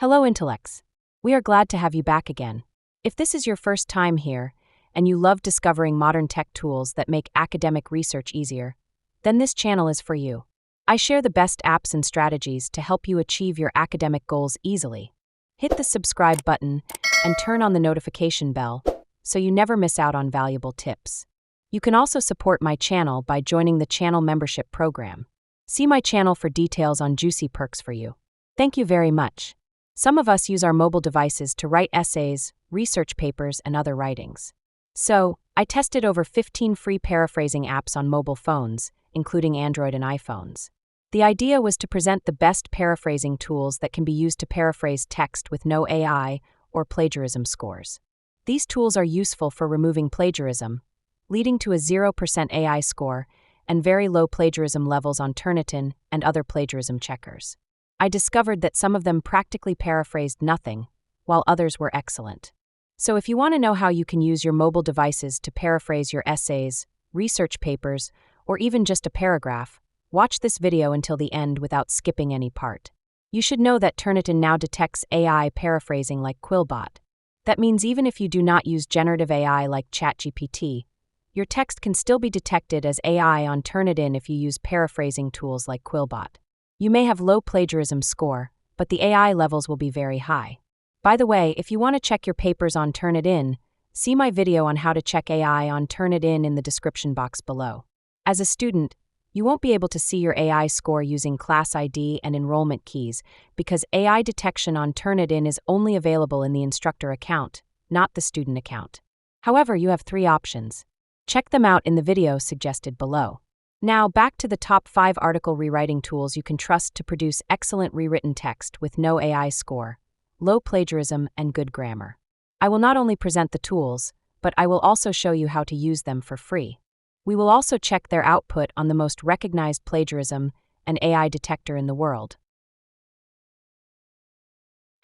Hello, intellects. We are glad to have you back again. If this is your first time here, and you love discovering modern tech tools that make academic research easier, then this channel is for you. I share the best apps and strategies to help you achieve your academic goals easily. Hit the subscribe button and turn on the notification bell so you never miss out on valuable tips. You can also support my channel by joining the channel membership program. See my channel for details on juicy perks for you. Thank you very much. Some of us use our mobile devices to write essays, research papers, and other writings. So, I tested over 15 free paraphrasing apps on mobile phones, including Android and iPhones. The idea was to present the best paraphrasing tools that can be used to paraphrase text with no AI or plagiarism scores. These tools are useful for removing plagiarism, leading to a 0% AI score and very low plagiarism levels on Turnitin and other plagiarism checkers. I discovered that some of them practically paraphrased nothing, while others were excellent. So if you want to know how you can use your mobile devices to paraphrase your essays, research papers, or even just a paragraph, watch this video until the end without skipping any part. You should know that Turnitin now detects AI paraphrasing like Quillbot. That means even if you do not use generative AI like ChatGPT, your text can still be detected as AI on Turnitin if you use paraphrasing tools like Quillbot. You may have low plagiarism score, but the AI levels will be very high. By the way, if you want to check your papers on Turnitin, see my video on how to check AI on Turnitin in the description box below. As a student, you won't be able to see your AI score using class ID and enrollment keys because AI detection on Turnitin is only available in the instructor account, not the student account. However, you have 3 options. Check them out in the video suggested below. Now, back to the top 5 article rewriting tools you can trust to produce excellent rewritten text with no AI score, low plagiarism, and good grammar. I will not only present the tools, but I will also show you how to use them for free. We will also check their output on the most recognized plagiarism and AI detector in the world.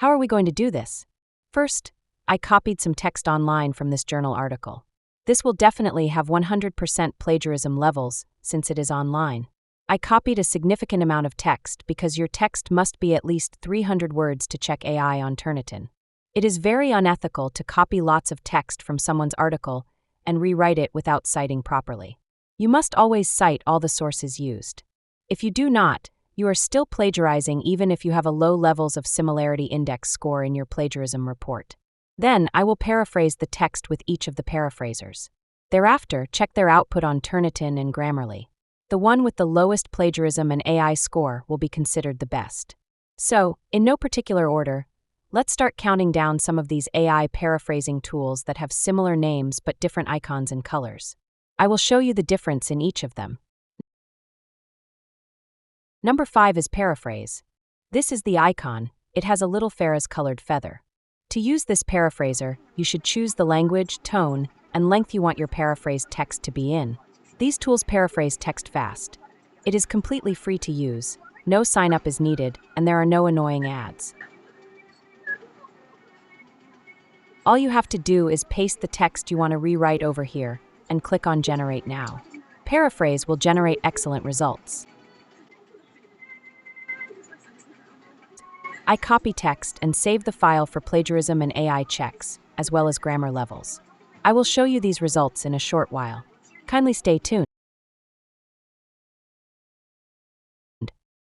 How are we going to do this? First, I copied some text online from this journal article. This will definitely have 100% plagiarism levels since it is online. I copied a significant amount of text because your text must be at least 300 words to check AI on Turnitin. It is very unethical to copy lots of text from someone's article and rewrite it without citing properly. You must always cite all the sources used. If you do not, you are still plagiarizing even if you have a low levels of similarity index score in your plagiarism report. Then, I will paraphrase the text with each of the paraphrasers. Thereafter, check their output on Turnitin and Grammarly. The one with the lowest plagiarism and AI score will be considered the best. So, in no particular order, let's start counting down some of these AI paraphrasing tools that have similar names but different icons and colors. I will show you the difference in each of them. Number 5 is Paraphrase. This is the icon. It has a little Ferris-colored feather. To use this paraphraser, you should choose the language, tone, and length you want your paraphrased text to be in. These tools paraphrase text fast. It is completely free to use, no sign-up is needed, and there are no annoying ads. All you have to do is paste the text you want to rewrite over here and click on Generate Now. Paraphrase will generate excellent results. I copy text and save the file for plagiarism and AI checks, as well as grammar levels. I will show you these results in a short while. Kindly stay tuned.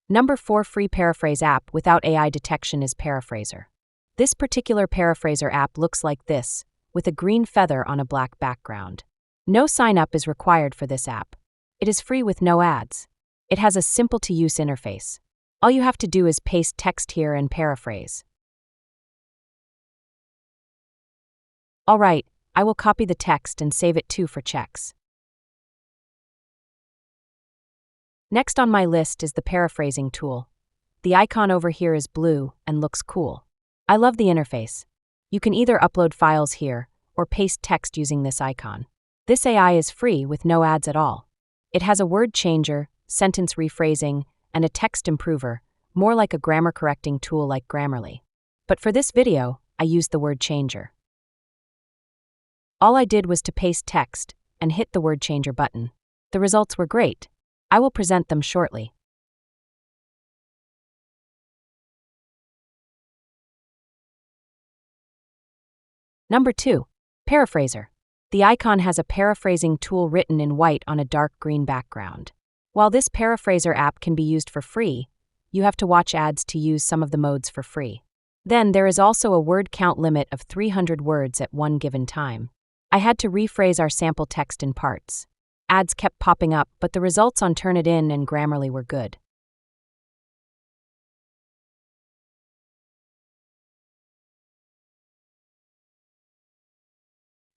Number 4 free paraphrase app without AI detection is Paraphraser. This particular Paraphraser app looks like this, with a green feather on a black background. No sign-up is required for this app. It is free with no ads. It has a simple-to-use interface. All you have to do is paste text here and paraphrase. All right, I will copy the text and save it too for checks. Next on my list is the paraphrasing tool. The icon over here is blue and looks cool. I love the interface. You can either upload files here or paste text using this icon. This AI is free with no ads at all. It has a word changer, sentence rephrasing, and a text improver, more like a grammar correcting tool like Grammarly. But for this video, I used the word changer. All I did was to paste text and hit the word changer button. The results were great. I will present them shortly. Number 2. Paraphraser. The icon has a paraphrasing tool written in white on a dark green background. While this Paraphraser app can be used for free, you have to watch ads to use some of the modes for free. Then there is also a word count limit of 300 words at one given time. I had to rephrase our sample text in parts. Ads kept popping up, but the results on Turnitin and Grammarly were good.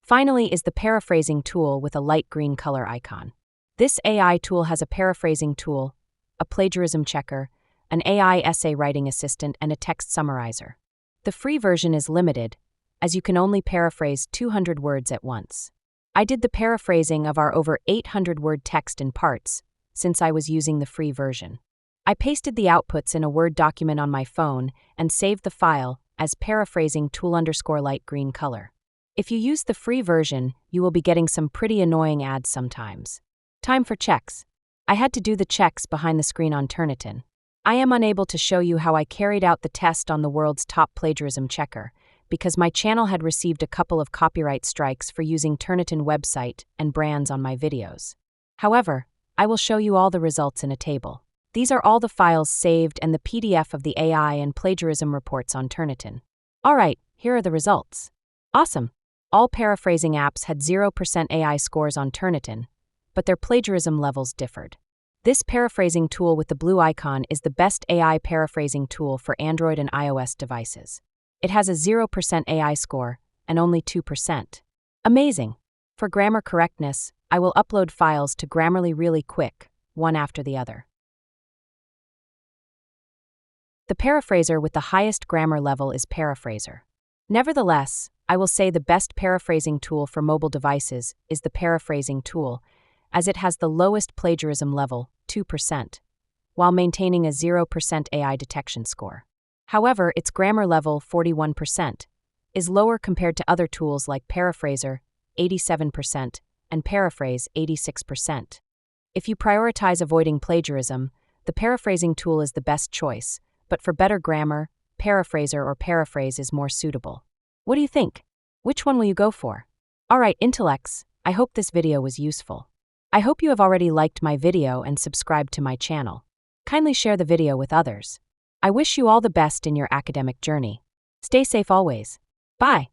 Finally is the paraphrasing tool with a light green color icon. This AI tool has a paraphrasing tool, a plagiarism checker, an AI essay writing assistant, and a text summarizer. The free version is limited, as you can only paraphrase 200 words at once. I did the paraphrasing of our over 800-word text in parts, since I was using the free version. I pasted the outputs in a Word document on my phone and saved the file as paraphrasing tool_light green color. If you use the free version, you will be getting some pretty annoying ads sometimes. Time for checks. I had to do the checks behind the screen on Turnitin. I am unable to show you how I carried out the test on the world's top plagiarism checker, because my channel had received a couple of copyright strikes for using Turnitin website and brands on my videos. However, I will show you all the results in a table. These are all the files saved and the PDF of the AI and plagiarism reports on Turnitin. Alright, here are the results. Awesome! All paraphrasing apps had 0% AI scores on Turnitin, but their plagiarism levels differed. This paraphrasing tool with the blue icon is the best AI paraphrasing tool for Android and iOS devices. It has a 0% AI score and only 2%. Amazing! For grammar correctness, I will upload files to Grammarly really quick, one after the other. The paraphraser with the highest grammar level is Paraphraser. Nevertheless, I will say the best paraphrasing tool for mobile devices is the paraphrasing tool, as it has the lowest plagiarism level, 2%, while maintaining a 0% AI detection score. However, its grammar level, 41%, is lower compared to other tools like Paraphraser, 87%, and Paraphrase, 86%. If you prioritize avoiding plagiarism, the paraphrasing tool is the best choice, but for better grammar, Paraphraser or Paraphrase is more suitable. What do you think? Which one will you go for? Alright, intellects, I hope this video was useful. I hope you have already liked my video and subscribed to my channel. Kindly share the video with others. I wish you all the best in your academic journey. Stay safe always. Bye!